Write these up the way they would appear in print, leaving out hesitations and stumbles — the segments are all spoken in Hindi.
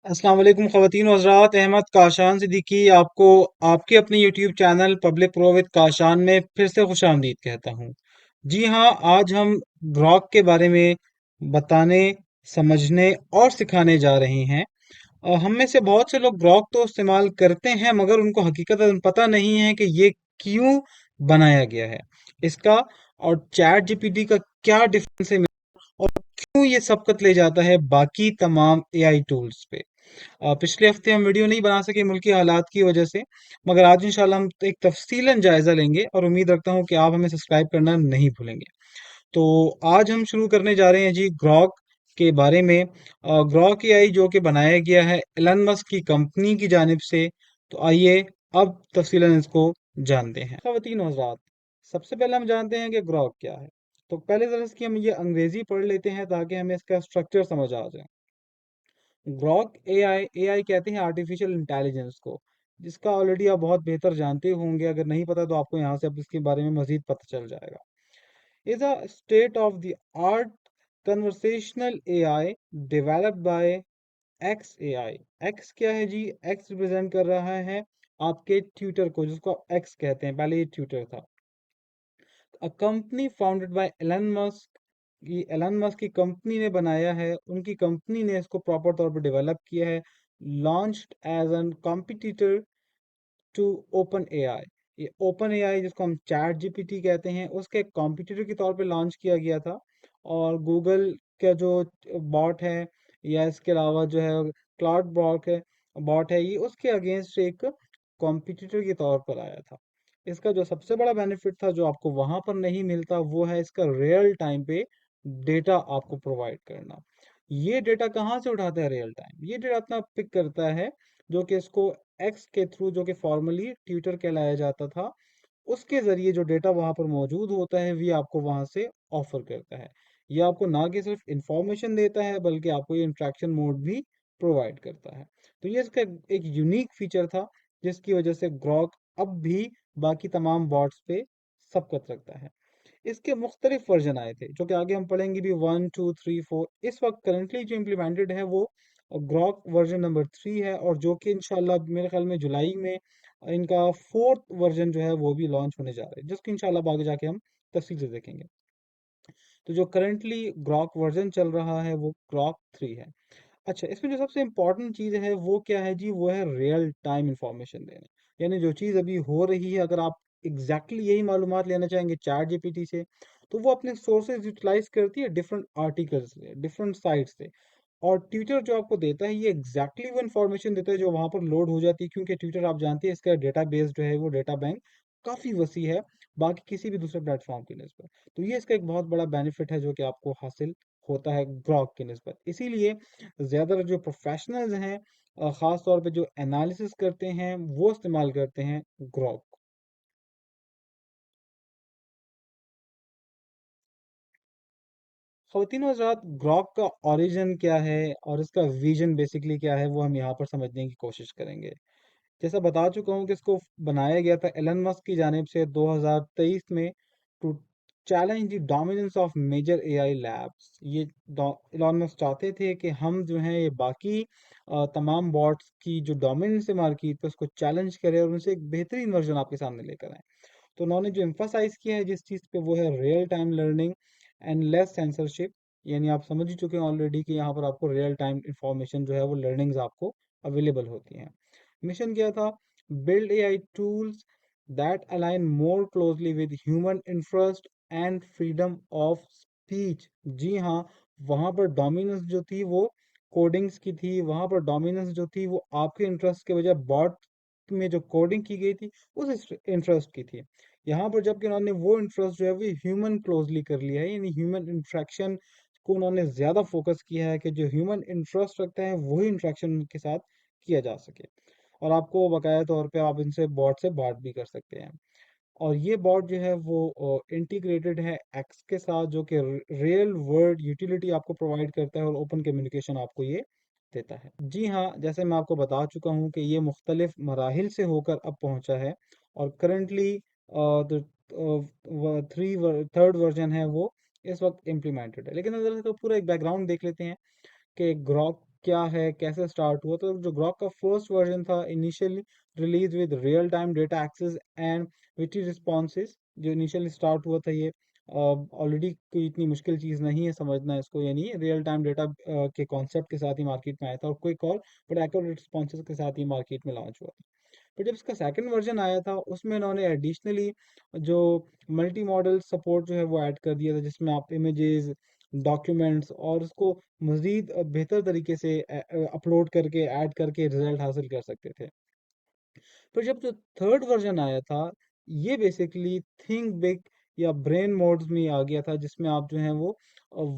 अस्सलाम वालेकुम ख़वातीन व हज़रात। अहमद काशान सिद्दीकी आपको आपके अपने YouTube channel public pro with Kashan में फिर से खुशामदीद कहता हूँ। जी हाँ, आज हम ग्रॉक के बारे में बताने, समझने और सिखाने जा रहे हैं। हम में से बहुत से लोग ग्रॉक तो इस्तेमाल करते हैं मगर उनको हकीकतन पता नहीं है कि ये क्यों बनाया गया है। इसका और चैट जीपीटी का क्या डिफरेंस है और क्यों ये सबकत ले जाता है बाकी तमाम एआई टूल्स पे। पिछले हफ्ते हम वीडियो नहीं बना सके मुल्की हालात की वजह से, मगर आज इंशाल्लाह हम एक तफसीलन जायजा लेंगे और उम्मीद रखता हूँ कि आप हमें सब्सक्राइब करना नहीं भूलेंगे। तो आज हम शुरू करने जा रहे हैं जी ग्रॉक के बारे में। ग्रॉक एआई जो कि बनाया गया है एलन मस्क की कंपनी की जानिब से। तो आइए अब तफसीलन इसको जानते हैं। ख़वातीन और हज़रात, सबसे पहले हम जानते हैं कि ग्रॉक क्या है। तो पहले ज़रा इसकी हम ये अंग्रेज़ी पढ़ लेते हैं ताकि हमें इसका स्ट्रक्चर समझ आ जाए। ग्रॉक एआई एआई कहते हैं आर्टिफिशियल इंटेलिजेंस को, जिसका ऑलरेडी आप बहुत बेहतर जानते होंगे। अगर नहीं पता तो आपको यहाँ से अब इसके बारे में मजीद पता चल जाएगा। Is a state of the art conversational AI developed by x AI. X क्या है जी? एक्स रिप्रेजेंट कर रहा है आपके ट्विटर को, जिसको आप एक्स कहते हैं, पहले ये ट्विटर था। A company founded by Elon Musk, ये एलन मस्क की कंपनी ने बनाया है, उनकी कंपनी ने इसको प्रॉपर तौर पे डेवलप किया है। Launched as an competitor to Open AI. ये ओपन एआई जिसको हम चैट जीपीटी कहते हैं, उसके कॉम्पिटिटर के तौर पे लॉन्च किया गया था। और गूगल का जो बॉट है या इसके अलावा जो है क्लाउड बॉट है, ये उसके अगेंस्ट एक कॉम्पिटिटर के तौर पर आया था। इसका जो सबसे बड़ा बेनिफिट था जो आपको वहां पर नहीं मिलता, वो है इसका रियल टाइम पे डेटा आपको प्रोवाइड करना। ये डेटा कहाँ से उठाता है? रियल टाइम ये डेटा अपना पिक करता है, जो कि इसको एक्स के थ्रू, जो कि फॉर्मली ट्विटर कहलाया जाता था, उसके ज़रिए जो डेटा वहाँ पर मौजूद होता है, ये आपको वहाँ से ऑफ़र करता है। ये आपको ना कि सिर्फ़ इन्फॉर्मेशन देता है, बल्कि आपको ये इंटरैक्शन मोड भी प्रोवाइड करता है। तो ये इसका एक यूनिक फ़ीचर था, जिसकी वजह से ग्रॉक अब भी बाकी तमाम बॉट्स पे सबकत रखता है। इसके मुख्तलिफ वर्जन आए थे, जो कि आगे हम पढ़ेंगे भी, 1 2 3 4। इस वक्त करंटली जो इम्प्लीमेंटेड है वो ग्रॉक वर्जन नंबर 3 है, और जो कि इंशाल्लाह मेरे ख्याल में जुलाई में इनका फोर्थ वर्जन जो है वो भी लॉन्च होने जा रहा है, जिसको इंशाल्लाह आगे जाके हम तफसील से देखेंगे। तो जो करंटली ग्रॉक वर्जन चल रहा है वो ग्रॉक 3 है। अच्छा, इसमें जो सबसे इम्पोर्टेंट चीज़ है वो क्या है जी? वो है रियल टाइम इंफॉर्मेशन देना। यानी जो चीज़ अभी हो रही है, अगर आप एग्जैक्टली यही मालूमात लेना चाहेंगे चैट जीपीटी से, तो वो अपने सोर्सेज यूटिलाइज करती है डिफरेंट आर्टिकल्स से, डिफरेंट साइट से। और ट्विटर जो आपको देता है, ये एग्जैक्टली वो इन्फॉर्मेशन देता है जो वहाँ पर लोड हो जाती है, क्योंकि ट्विटर आप जानते हैं इसका डेटा बेस जो है वो डेटा बैंक काफ़ी वसी है बाकी किसी भी दूसरे प्लेटफॉर्म की नस्बत। तो ये इसका एक बहुत बड़ा बेनिफिट है जो कि आपको हासिल होता है ग्रॉक की नस्बत। इसीलिए ज़्यादातर जो प्रोफेशनल्स हैं, ख़ास तौर पे जो एनालिसिस करते हैं, वो इस्तेमाल करते हैं ग्रॉक। ख़वातीन और हज़रात, ग्रॉक का ओरिजिन क्या है और इसका विजन बेसिकली क्या है, वो हम यहाँ पर समझने की कोशिश करेंगे। जैसा बता चुका हूँ कि इसको बनाया गया था एलन मस्क की जानिब से 2023 में, to challenge the dominance of major AI labs. ये एलन मस्क चाहते थे कि हम जो हैं ये बाकी तमाम बॉट्स की जो डोमिनेंस है मार्केट पे, उसको चैलेंज करें और उनसे एक बेहतरीन वर्जन आपके सामने लेकर आए। तो उन्होंने जो एम्फासाइज किया है जिस चीज़ पे, वो है real time learning and less censorship. यानी आप समझ ही चुके हैं ऑलरेडी कि यहाँ पर आपको रियल टाइम इंफॉर्मेशन जो है वो लर्निंग्स आपको अवेलेबल होती हैं। मिशन क्या था? Build AI tools that align more closely with human interest and freedom of speech. जी हाँ, वहाँ पर डोमिनेंस जो थी वो कोडिंग्स की थी, वहाँ पर डोमिनेंस जो थी वो आपके इंटरेस्ट के बजाय बॉट में जो कोडिंग की गई थी उस इंटरेस्ट की थी। यहाँ पर जबकि उन्होंने वो इंटरेस्ट जो है वो ह्यूमन क्लोजली कर लिया है, यानी ह्यूमन इंट्रैक्शन को उन्होंने ज़्यादा फोकस किया है कि जो ह्यूमन इंटरेस्ट रखते हैं वही इंट्रैक्शन उनके साथ किया जा सके। और आपको बकाया तौर पे आप इनसे बॉट से बात भी कर सकते हैं। और ये बॉट जो है वो इंटीग्रेटेड है एक्स के साथ, जो कि रियल वर्ल्ड यूटिलिटी आपको प्रोवाइड करता है और ओपन कम्युनिकेशन आपको ये देता है। जी हाँ, जैसे मैं आपको बता चुका हूँ कि ये मुख्तलिफ मराहिल से होकर अब पहुँचा है, और करंटली जो थर्ड वर्जन है वो इस वक्त इम्प्लीमेंटेड है। लेकिन अगर इसका पूरा एक बैकग्राउंड देख लेते हैं कि ग्रॉक क्या है, कैसे स्टार्ट हुआ। तो जो ग्रॉक का फर्स्ट वर्जन था, initially release with real time data access and witty responses, जो इनिशियली स्टार्ट हुआ था ये ऑलरेडी कोई इतनी मुश्किल चीज़ नहीं है समझना इसको, यानी रियल टाइम डेटा के कॉन्सेप्ट के साथ ही मार्केट में आया था, और क्विक और बट एक्यूरेट रिस्पॉन्सेज के साथ ही मार्केट में लॉन्च हुआ था। फिर जब इसका सेकंड वर्जन आया था, उसमें इन्होंने एडिशनली जो मल्टी मॉडल सपोर्ट जो है वो ऐड कर दिया था, जिसमें आप इमेजेस, डॉक्यूमेंट्स और उसको मज़ीद बेहतर तरीके से अपलोड करके, ऐड करके रिज़ल्ट हासिल कर सकते थे। फिर जब जो थर्ड वर्जन आया था, ये बेसिकली थिंक बिग या ब्रेन मोड्स में आ गया था, जिसमें आप जो हैं वो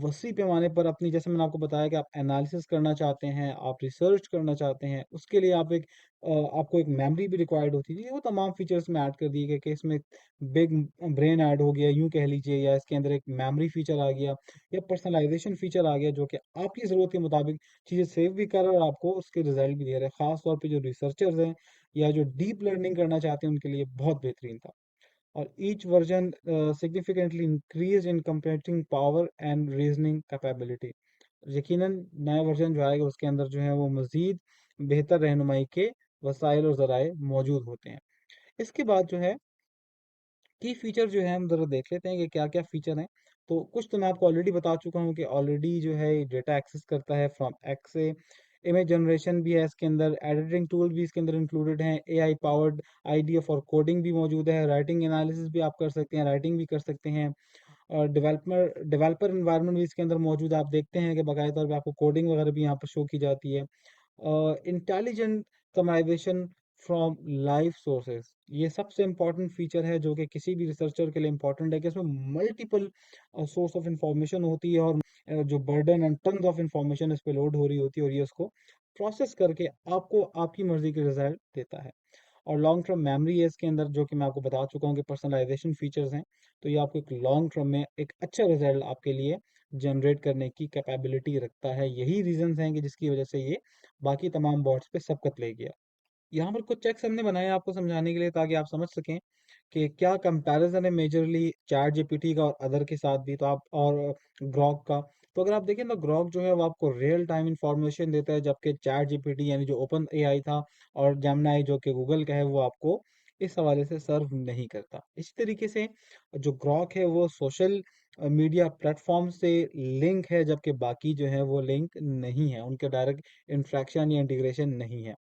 वसी पैमाने पर अपनी, जैसे मैंने आपको बताया कि आप एनालिसिस करना चाहते हैं, आप रिसर्च करना चाहते हैं, उसके लिए आप आपको एक मेमोरी भी रिक्वायर्ड होती थी, वो तमाम फीचर्स में ऐड कर दिए गए कि इसमें बिग ब्रेन ऐड हो गया यूं कह लीजिए, या इसके अंदर एक मेमोरी फीचर आ गया, या पर्सनलाइजेशन फीचर आ गया, जो कि आपकी ज़रूरत के मुताबिक चीज़ें सेव भी कर रहा है और आपको उसके रिजल्ट भी दे रहा है। ख़ास तौर पे जो रिसर्चर्स हैं या जो डीप लर्निंग करना चाहते हैं, उनके लिए बहुत बेहतरीन था। और each version significantly increase in computing power and reasoning capability. यकीनन नया वर्जन जो आएगा उसके अंदर जो है वो मज़ीद बेहतर रहनुमाई के वसाइल और ज़राए मौजूद होते हैं। इसके बाद जो है की फीचर जो है हम ज़रा देख लेते हैं कि क्या क्या फीचर हैं। तो कुछ तो मैं आपको ऑलरेडी बता चुका हूँ कि ऑलरेडी जो है डेटा एक्सेस करता है फ्रॉम एक्स से, इमेज जनरेशन भी है इसके अंदर, एडिटिंग टूल भी इसके अंदर इंक्लूडेड हैं, AI powered idea for coding भी मौजूद है, राइटिंग एनालिसिस भी आप कर सकते हैं, राइटिंग भी कर सकते हैं, और डेवलपर इन्वायरमेंट भी इसके अंदर मौजूद है। आप देखते हैं कि बाकायदा तौर पे आपको कोडिंग वगैरह भी यहाँ पर शो की जाती है। Intelligent summarisation from live sources, ये सबसे इंपॉर्टेंट फीचर है जो कि किसी भी रिसर्चर के लिए इंपॉर्टेंट है, कि इसमें मल्टीपल सोर्स ऑफ इंफॉर्मेशन होती है, और जो burden and tons of information इस पे लोड हो रही होती है, और ये उसको प्रोसेस करके आपको आपकी मर्जी के रिजल्ट देता है। और लॉन्ग टर्म मेमोरी है इसके अंदर, जो कि मैं आपको बता चुका हूँ कि पर्सनलाइजेशन फीचर्स हैं, तो ये आपको एक लॉन्ग टर्म में एक अच्छा रिजल्ट आपके लिए जनरेट करने की कैपेबिलिटी रखता है। यही रीजंस हैं कि जिसकी वजह से ये बाकी तमाम बॉट्स पे सबकत ले गया। यहाँ पर कुछ चेक्स हमने बनाए हैं आपको समझाने के लिए, ताकि आप समझ सकें कि क्या कंपैरिजन है मेजरली चैट जीपीटी का और अदर के साथ भी, तो आप और ग्रॉक का। तो अगर आप देखें तो ग्रॉक जो है वो आपको रियल टाइम इंफॉर्मेशन देता है, जबकि चैट जीपीटी यानी जो ओपन एआई था और जेमिनी जो कि गूगल का है, वो आपको इस हवाले से सर्व नहीं करता। इसी तरीके से जो ग्रॉक है वो सोशल मीडिया प्लेटफॉर्म से लिंक है, जबकि बाकी जो है वो लिंक नहीं है, उनके डायरेक्ट इंट्रैक्शन या इंटीग्रेशन नहीं है।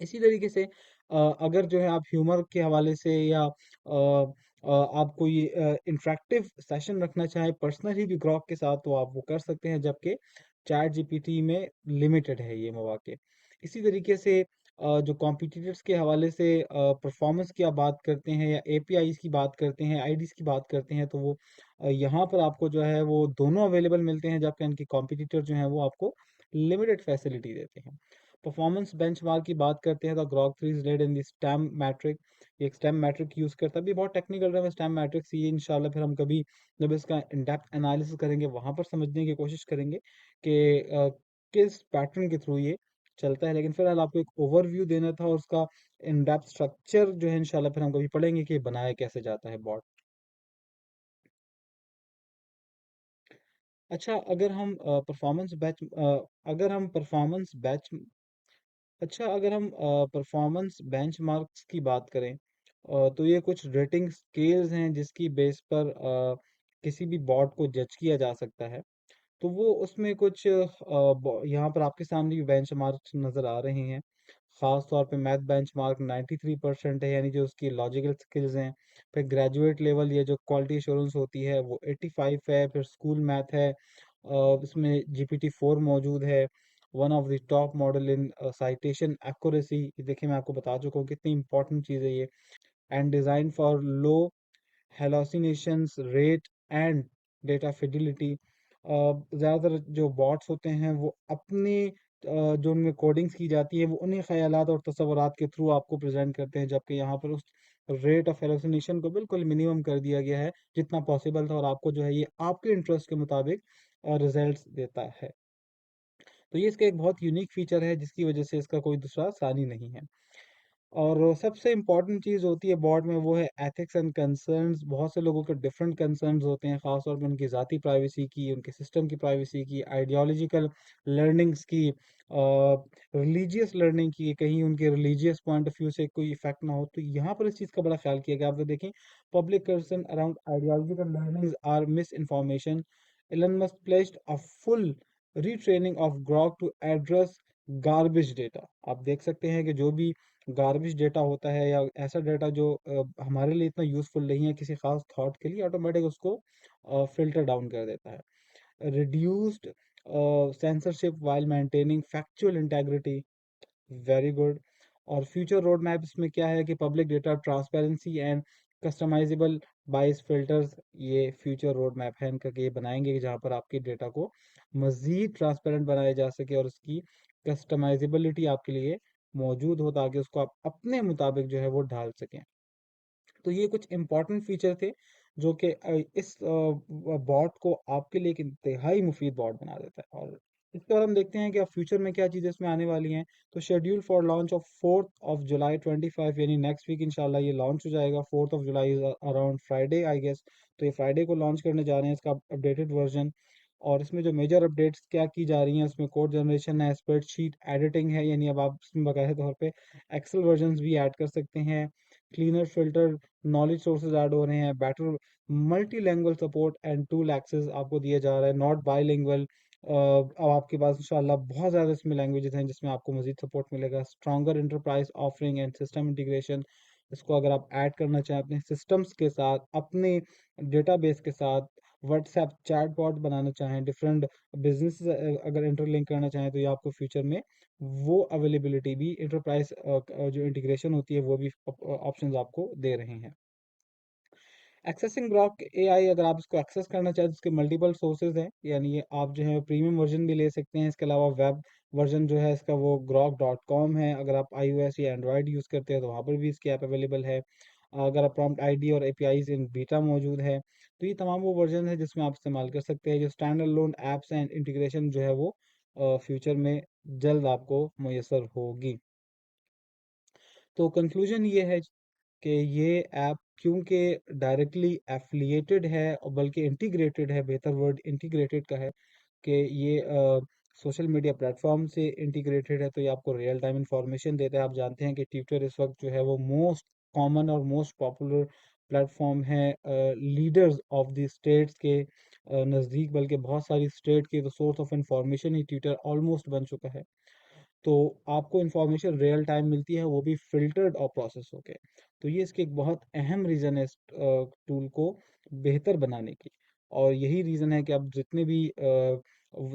इसी तरीके से अगर जो है आप ह्यूमर के हवाले से या आप कोई इंटरेक्टिव सेशन रखना चाहें पर्सनली भी ग्ok के साथ, तो आप वो कर सकते हैं, जबकि चैट जीपीटी में लिमिटेड है ये मौके। इसी तरीके से जो कॉम्पिटिटर्स के हवाले से परफॉर्मेंस की आप बात करते हैं या एपीआईज की बात करते हैं, आईडीज की बात करते हैं, तो वो यहाँ पर आपको जो है वो दोनों अवेलेबल मिलते हैं, जबकि इनके कॉम्पिटिटर जो हैं वो आपको लिमिटेड फैसिलिटी देते हैं। परफॉर्मेंस बेंचमार्क की बात करते हैं तो Grok 3 is led in the STEM metric, ये एक स्टैम मैट्रिक यूज़ करता है, भी बहुत टेक्निकल है स्टैम मैट्रिक्स, ये इंशाल्लाह फिर हम कभी जब इसका इन डेप्थ एनालिसिस करेंगे वहाँ पर समझने की कोशिश करेंगे कि किस पैटर्न के थ्रू ये चलता है। लेकिन फिलहाल आपको एक ओवरव्यू देना था, और उसका इन डेप्थ स्ट्रक्चर जो है इंशाल्लाह फिर हम कभी पढ़ेंगे कि बनाया कैसे जाता है बॉट। अच्छा, अगर हम परफॉर्मेंस बैच अच्छा, अगर हम परफॉर्मेंस बेंचमार्क्स की बात करें, तो ये कुछ रेटिंग स्केल्स हैं जिसकी बेस पर किसी भी बॉट को जज किया जा सकता है। तो वो उसमें कुछ यहाँ पर आपके सामने भी बेंचमार्क्स नज़र आ रहे हैं। ख़ास तौर पे मैथ बेंचमार्क 93% है, यानी जो उसकी लॉजिकल स्किल्स हैं। फिर ग्रेजुएट लेवल ये जो क्वालिटी एश्योरेंस होती है वो 85 है। फिर स्कूल मैथ है, इसमें जीपीटी 4 मौजूद है। One of the top model in citation accuracy, देखिए मैं आपको बता चुका हूँ कितनी इंपॉर्टेंट चीज़ है ये। And design for low hallucinations rate and data fidelity. ज़्यादातर जो बॉट्स होते हैं वो अपने जो उनमें कोडिंग्स की जाती है वो उन्हीं ख्यालात और तस्वुरात के थ्रू आपको प्रेजेंट करते हैं, जबकि यहाँ पर उस रेट ऑफ हेलोसिनेशन को बिल्कुल मिनिमम कर दिया गया है जितना पॉसिबल था, और आपको जो है ये आपके इंटरेस्ट के मुताबिक रिजल्ट्स देता है। तो ये इसका एक बहुत यूनिक फीचर है, जिसकी वजह से इसका कोई दूसरा सानी नहीं है। और सबसे इम्पोर्टेंट चीज़ होती है बॉट में, वो है एथिक्स एंड कंसर्न्स। बहुत से लोगों के डिफरेंट कंसर्न्स होते हैं, ख़ास तौर पे उनकी ज़ाती प्राइवेसी की, उनके सिस्टम की प्राइवेसी की, आइडियोलॉजिकल लर्निंग्स की, रिलीजियस लर्निंग की, कहीं उनके रिलीजियस पॉइंट ऑफ व्यू से कोई इफेक्ट ना हो। तो यहाँ पर इस चीज़ का बड़ा ख्याल किया गया। आप तो देखें, public concern around ideological leanings are misinformation. Elon Musk placed a full retraining of Grok to address garbage data. आप देख सकते हैं कि जो भी गार्बेज डेटा होता है या ऐसा डेटा जो हमारे लिए इतना यूज़फुल नहीं है किसी खास थॉट के लिए, ऑटोमेटिक उसको फिल्टर डाउन कर देता है। Reduced censorship while maintaining factual integrity, very good. और फ्यूचर रोड मैप इसमें क्या है कि public data transparency and customisable bias filters, ये फ्यूचर रोड मैप है इनका, कि ये बनाएंगे कि जहाँ पर आपके डेटा को मज़ीद ट्रांसपेरेंट बनाया जा सके और उसकी कस्टमाइजेबिलिटी आपके लिए मौजूद हो, ताकि उसको आप अपने मुताबिक जो है वो ढाल सकें। तो ये कुछ इंपॉर्टेंट फीचर थे जो कि इस बॉट को आपके लिए एक इंतहाई मुफीद बॉट बना देता है। और इसके बाद हम देखते हैं कि अब फ्यूचर में क्या चीज़ें इसमें आने वाली हैं। तो शेड्यूल फॉर लॉन्च ऑफ 4 जुलाई 25, यानी नेक्स्ट वीक इंशाल्लाह ये लॉन्च हो जाएगा। 4 July is around Friday I guess. तो ये फ्राइडे को लॉन्च करने जा रहे हैं इसका अपडेटेड वर्जन। और इसमें जो मेजर अपडेट्स क्या की जा रही हैं, उसमें कोड जनरेशन है, स्प्रेडशीट एडिटिंग है, यानी अब आप इसमें बाकायदा तौर पे एक्सेल वर्जन्स भी ऐड कर सकते हैं। Cleaner filter knowledge sources add हो रहे हैं। Better multi language support and tool access आपको दिया जा रहा है, नॉट बाईलिंगुअल। अब आपके पास इंशाल्लाह बहुत ज़्यादा इसमें लैंग्वेजेस हैं जिसमें आपको मजीद सपोर्ट मिलेगा। Stronger enterprise offering and system integration, इसको अगर आप ऐड करना चाहें अपने सिस्टम्स के साथ, अपने डेटाबेस के साथ, व्हाट्सएप चैटबॉट बनाना चाहें, डिफरेंट बिजनेस अगर इंटरलिंक करना चाहें, तो ये आपको फ्यूचर में वो अवेलेबिलिटी भी, इंटरप्राइज जो इंटीग्रेशन होती है वो भी ऑप्शंस आपको दे रहे हैं। एक्सेसिंग ग्रॉक एआई, अगर आप इसको एक्सेस करना चाहें तो इसके मल्टीपल सोर्सेज हैं, यानी ये आप जो है प्रीमियम वर्जन भी ले सकते हैं। इसके अलावा वेब वर्जन जो है इसका वो grok.com है। अगर आप iOS या एंड्रॉयड यूज़ करते हैं तो वहाँ पर भी इसकी ऐप अवेलेबल है। अगर आप प्रॉम्प्ट आईडी और एपीआईज इन बीटा मौजूद है, तो ये तमाम वो वर्जन है जिसमें आप इस्तेमाल कर सकते हैं। जो stand alone apps and integration जो है वो फ्यूचर में जल्द आपको मैसर होगी। तो कंक्लूजन ये है कि ये ऐप क्योंकि डायरेक्टली एफिलिएटेड है और बल्कि इंटीग्रेटेड है, बेहतर वर्ड इंटीग्रेटेड का है, कि ये सोशल मीडिया प्लेटफॉर्म से इंटीग्रेटेड है, तो ये आपको रियल टाइम इंफॉर्मेशन देता है। आप जानते हैं कि ट्विटर इस वक्त जो है वो मोस्ट कॉमन और मोस्ट पॉपुलर प्लेटफॉर्म है लीडर्स ऑफ द स्टेट्स के नज़दीक, बल्कि बहुत सारी स्टेट की तो source of information he Twitter almost बन चुका है। तो आपको इन्फॉर्मेशन रियल टाइम मिलती है, वो भी फ़िल्टर्ड और प्रोसेस होके। तो ये इसकी एक बहुत अहम रीज़न है इस टूल को बेहतर बनाने की। और यही रीज़न है कि अब जितने भी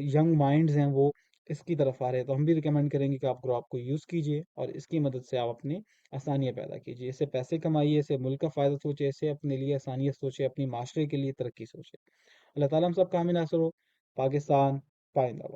यंग माइंड्स हैं वो इसकी तरफ आ रहे हैं। तो हम भी रिकमेंड करेंगे कि आप ग्रोक को यूज़ कीजिए और इसकी मदद से आप अपनी आसानियाँ पैदा कीजिए। इससे पैसे कमाइए, इससे मुल्क का फ़ायदा सोचिए, इससे अपने लिए आसानियत सोचिए, अपनी माशरे के लिए तरक्की सोचिए। अल्लाह ताला हम सब का हामी नासर हो। पाकिस्तान पाइंदाबाद।